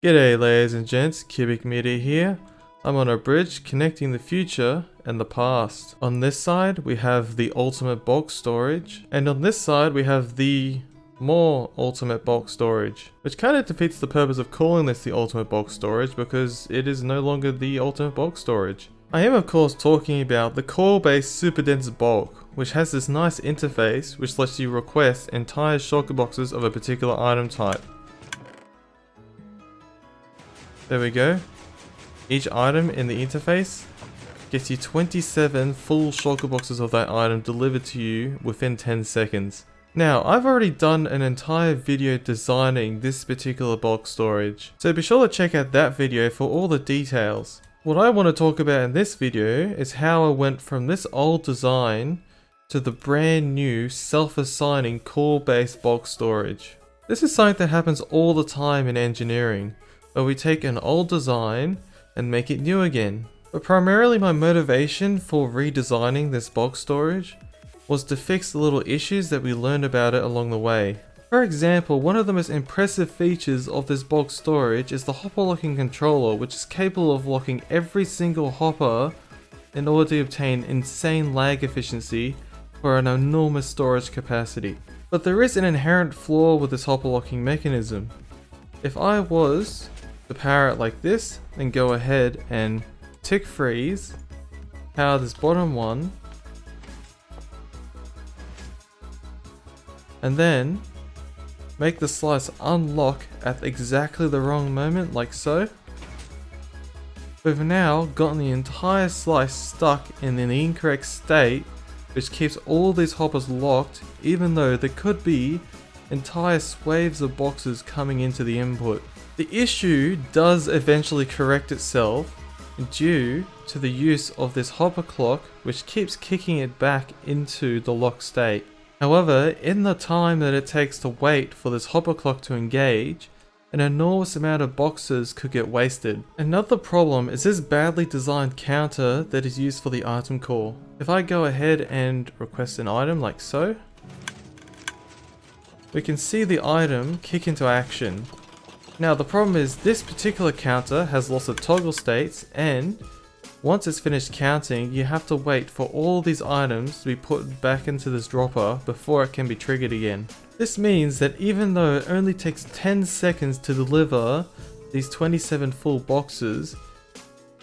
G'day ladies and gents, Cubic Media here. I'm on a bridge connecting the future and the past. On this side we have the ultimate bulk storage, and on this side we have the more ultimate bulk storage, which kind of defeats the purpose of calling this the ultimate bulk storage because it is no longer the ultimate bulk storage. I am of course talking about the core-based super dense bulk, which has this nice interface which lets you request entire shulker boxes of a particular item type. There we go. Each item in the interface gets you 27 full shulker boxes of that item delivered to you within 10 seconds. Now, I've already done an entire video designing this particular bulk storage, so be sure to check out that video for all the details. What I want to talk about in this video is how I went from this old design to the brand new self-assigning core-based bulk storage. This is something that happens all the time in engineering, where we take an old design and make it new again. But primarily my motivation for redesigning this bulk storage was to fix the little issues that we learned about it along the way. For example, one of the most impressive features of this bulk storage is the hopper locking controller, which is capable of locking every single hopper in order to obtain insane lag efficiency for an enormous storage capacity. But there is an inherent flaw with this hopper locking mechanism. If I was to power it like this, then go ahead and tick freeze, power this bottom one, and then make the slice unlock at exactly the wrong moment, like so. We've now gotten the entire slice stuck in an incorrect state, which keeps all these hoppers locked, even though there could be entire swathes of boxes coming into the input. The issue does eventually correct itself due to the use of this hopper clock, which keeps kicking it back into the lock state. However, in the time that it takes to wait for this hopper clock to engage, an enormous amount of boxes could get wasted. Another problem is this badly designed counter that is used for the item call. If I go ahead and request an item like so, we can see the item kick into action. Now the problem is this particular counter has lots of toggle states, and once it's finished counting, you have to wait for all these items to be put back into this dropper before it can be triggered again. This means that even though it only takes 10 seconds to deliver these 27 full boxes,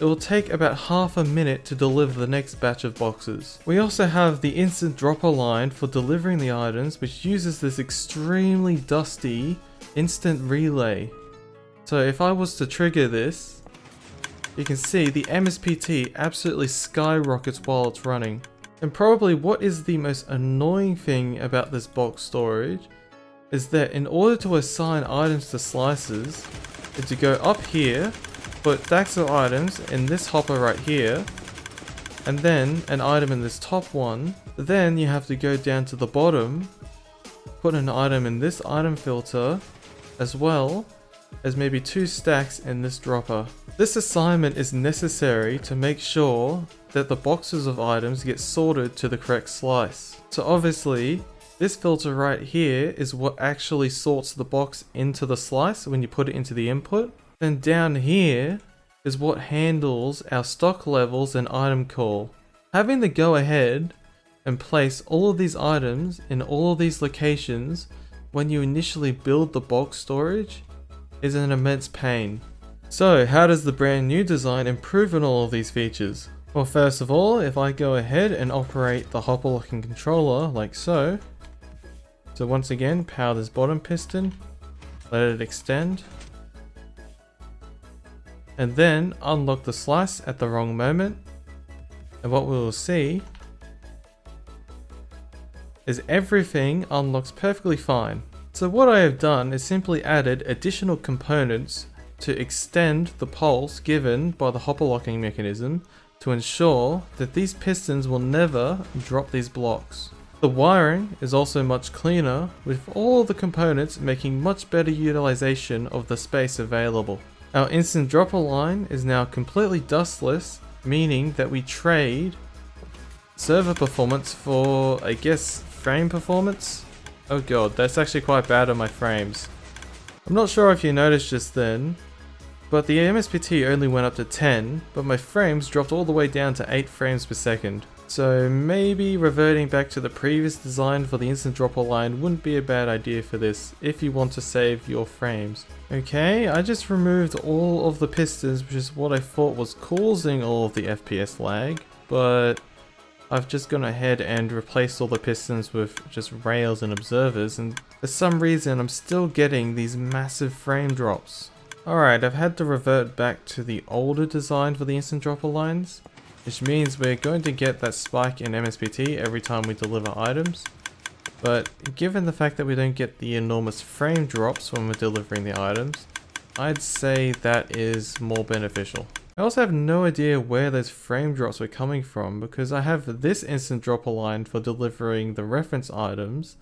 it will take about half a minute to deliver the next batch of boxes. We also have the instant dropper line for delivering the items, which uses this extremely dusty instant relay. So if I was to trigger this, you can see the MSPT absolutely skyrockets while it's running. And probably what is the most annoying thing about this bulk storage is that in order to assign items to slices, is to go up here, put stacks of items in this hopper right here, and then an item in this top one. Then you have to go down to the bottom, put an item in this item filter, as well as maybe 2 stacks in this dropper. This assignment is necessary to make sure that the boxes of items get sorted to the correct slice. So obviously, this filter right here is what actually sorts the box into the slice when you put it into the input. Then down here is what handles our stock levels and item call. Having to go ahead and place all of these items in all of these locations when you initially build the bulk storage is an immense pain. So how does the brand new design improve on all of these features? Well, first of all, if I go ahead and operate the hopper locking controller like so. So once again, power this bottom piston, let it extend, and then unlock the slice at the wrong moment. And what we will see is everything unlocks perfectly fine. So what I have done is simply added additional components to extend the pulse given by the hopper locking mechanism to ensure that these pistons will never drop these blocks. The wiring is also much cleaner, with all the components making much better utilization of the space available. Our instant dropper line is now completely dustless, meaning that we trade server performance for, I guess, frame performance? Oh god, that's actually quite bad on my frames. I'm not sure if you noticed just then, But the MSPT only went up to 10, but my frames dropped all the way down to 8 frames per second. So maybe reverting back to the previous design for the instant dropper line wouldn't be a bad idea for this, if you want to save your frames. Okay, I just removed all of the pistons, which is what I thought was causing all of the FPS lag, but I've just gone ahead and replaced all the pistons with just rails and observers, and for some reason I'm still getting these massive frame drops. Alright, I've had to revert back to the older design for the instant dropper lines, which means we're going to get that spike in MSPT every time we deliver items. But given the fact that we don't get the enormous frame drops when we're delivering the items, I'd say that is more beneficial. I also have no idea where those frame drops were coming from, because I have this instant dropper line for delivering the reference items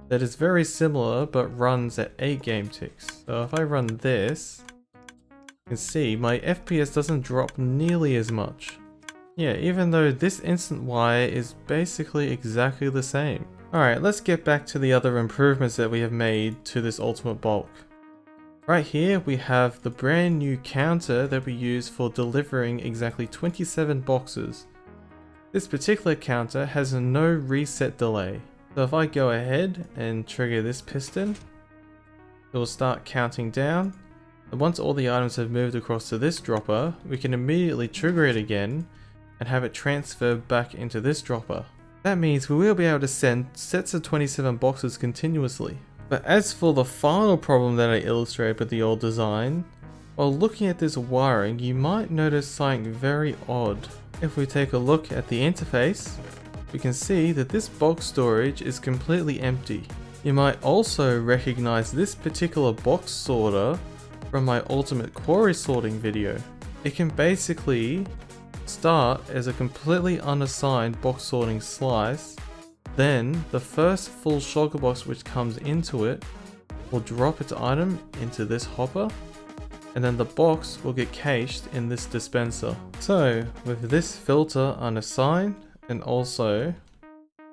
that is very similar but runs at 8 game ticks. So if I run this, you can see my FPS doesn't drop nearly as much. Yeah, even though this instant wire is basically exactly the same. Alright, let's get back to the other improvements that we have made to this ultimate bulk. Right here we have the brand new counter that we use for delivering exactly 27 boxes. This particular counter has no reset delay. So if I go ahead and trigger this piston, it will start counting down. And once all the items have moved across to this dropper, we can immediately trigger it again and have it transfer back into this dropper. That means we will be able to send sets of 27 boxes continuously. But as for the final problem that I illustrated with the old design, while looking at this wiring, you might notice something very odd. If we take a look at the interface, we can see that this box storage is completely empty. You might also recognize this particular box sorter from my ultimate quarry sorting video. It can basically start as a completely unassigned box sorting slice, then the first full shulker box which comes into it will drop its item into this hopper, and then the box will get cached in this dispenser. So with this filter unassigned, and also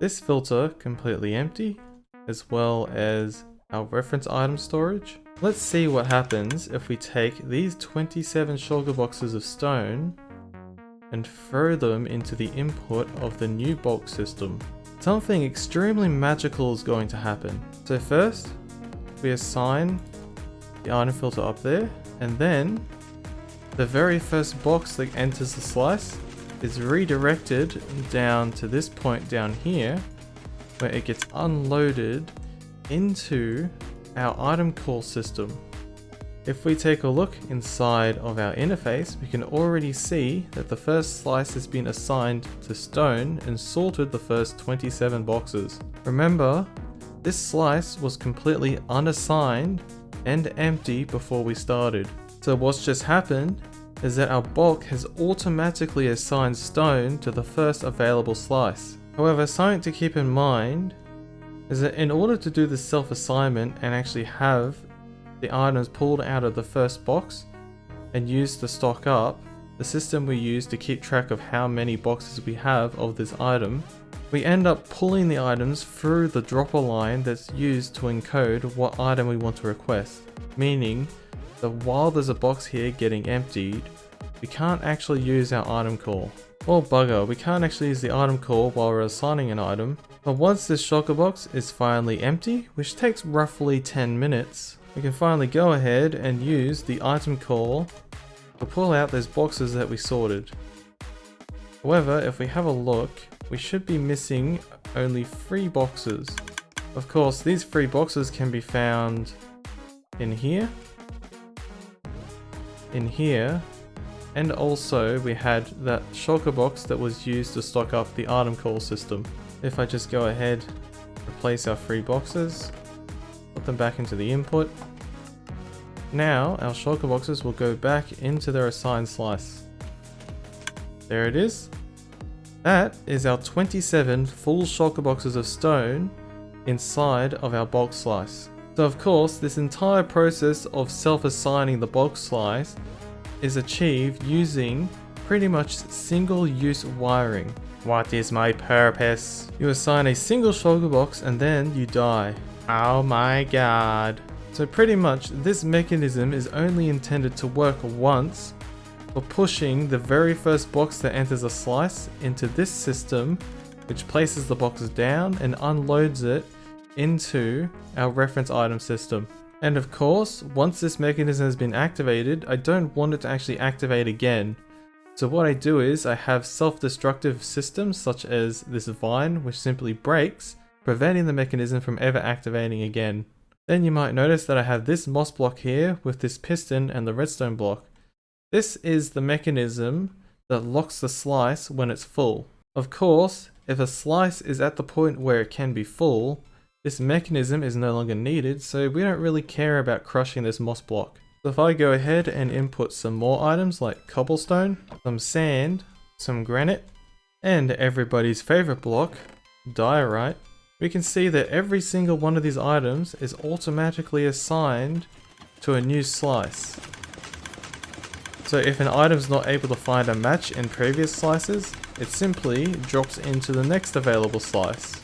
this filter completely empty, as well as our reference item storage, let's see what happens if we take these 27 shulker boxes of stone and throw them into the input of the new bulk system. Something extremely magical is going to happen. So first, we assign the item filter up there, and then the very first box that enters the slice is redirected down to this point down here, where it gets unloaded into our item call system. If we take a look inside of our interface, we can already see that the first slice has been assigned to stone and sorted the first 27 boxes. Remember, this slice was completely unassigned and empty before we started. So what's just happened is that our bulk has automatically assigned stone to the first available slice. However, something to keep in mind is that in order to do this self-assignment and actually have the items pulled out of the first box and used to stock up, the system we use to keep track of how many boxes we have of this item, we end up pulling the items through the dropper line that's used to encode what item we want to request. Meaning that while there's a box here getting emptied, we can't actually use our item call. Well, bugger, we can't actually use the item call while we're assigning an item. But once this shulker box is finally empty, which takes roughly 10 minutes, we can finally go ahead and use the item call to pull out those boxes that we sorted. However, if we have a look, we should be missing only 3 boxes. Of course, these 3 boxes can be found in here, and also we had that shulker box that was used to stock up the item call system. If I just go ahead, replace our 3 boxes, put them back into the input. Now our shulker boxes will go back into their assigned slice. There it is. That is our 27 full shulker boxes of stone inside of our bulk slice. So of course, this entire process of self-assigning the bulk slice is achieved using pretty much single-use wiring. What is my purpose? You assign a single shulker box and then you die. Oh my god. So pretty much this mechanism is only intended to work once for pushing the very first box that enters a slice into this system, which places the box down and unloads it into our reference item system. And of course, once this mechanism has been activated, I don't want it to actually activate again. So what I do is I have self-destructive systems such as this vine, which simply breaks, preventing the mechanism from ever activating again. Then you might notice that I have this moss block here with this piston and the redstone block. This is the mechanism that locks the slice when it's full. Of course, if a slice is at the point where it can be full, this mechanism is no longer needed, so we don't really care about crushing this moss block. So if I go ahead and input some more items like cobblestone, some sand, some granite, and everybody's favorite block, diorite, we can see that every single one of these items is automatically assigned to a new slice. So if an item's not able to find a match in previous slices, it simply drops into the next available slice.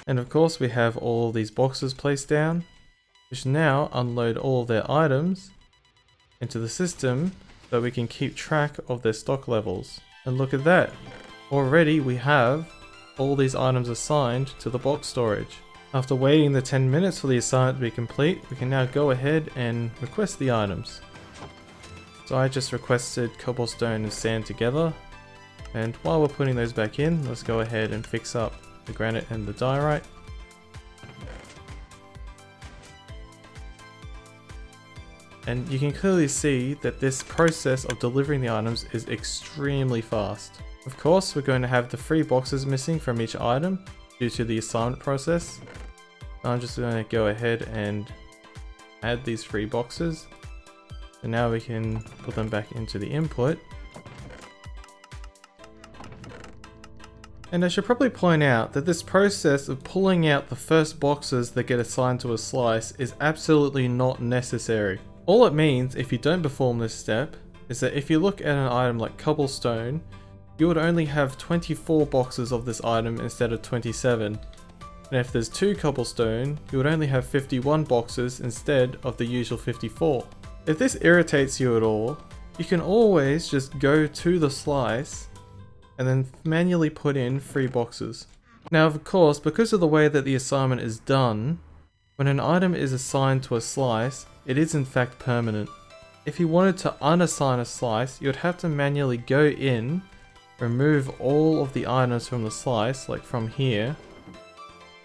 And of course we have all these boxes placed down, which now unload all of their items into the system so we can keep track of their stock levels. And look at that, already we have all these items assigned to the box storage. After waiting the 10 minutes for the assignment to be complete, we can now go ahead and request the items. So I just requested cobblestone and sand together, and while we're putting those back in, let's go ahead and fix up the granite and the diorite. And you can clearly see that this process of delivering the items is extremely fast. Of course, we're going to have the 3 boxes missing from each item due to the assignment process. I'm just going to go ahead and add these 3 boxes. And now we can put them back into the input. And I should probably point out that this process of pulling out the first boxes that get assigned to a slice is absolutely not necessary. All it means, if you don't perform this step, is that if you look at an item like cobblestone, you would only have 24 boxes of this item instead of 27. And if there's 2 cobblestone, you would only have 51 boxes instead of the usual 54. If this irritates you at all, you can always just go to the slice and then manually put in 3 boxes. Now of course, because of the way that the assignment is done, when an item is assigned to a slice, it is in fact permanent. If you wanted to unassign a slice, you'd have to manually go in, remove all of the items from the slice, like from here,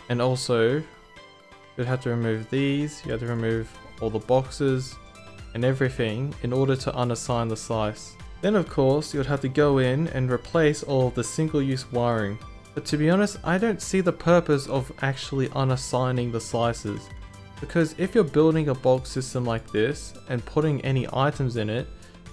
and also you'd have to remove these, you have to remove all the boxes and everything in order to unassign the slice. Then of course, you would have to go in and replace all of the single-use wiring. But to be honest, I don't see the purpose of actually unassigning the slices. Because if you're building a bulk system like this and putting any items in it,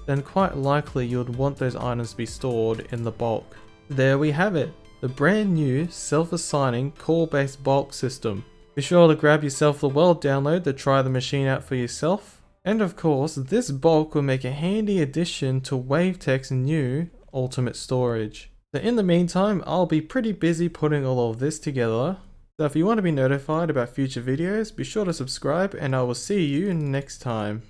then quite likely you would want those items to be stored in the bulk. There we have it, the brand new self-assigning core-based bulk system. Be sure to grab yourself the Weld download to try the machine out for yourself. And of course, this bulk will make a handy addition to Wavetech's new ultimate storage. So in the meantime, I'll be pretty busy putting all of this together. So if you want to be notified about future videos, be sure to subscribe and I will see you next time.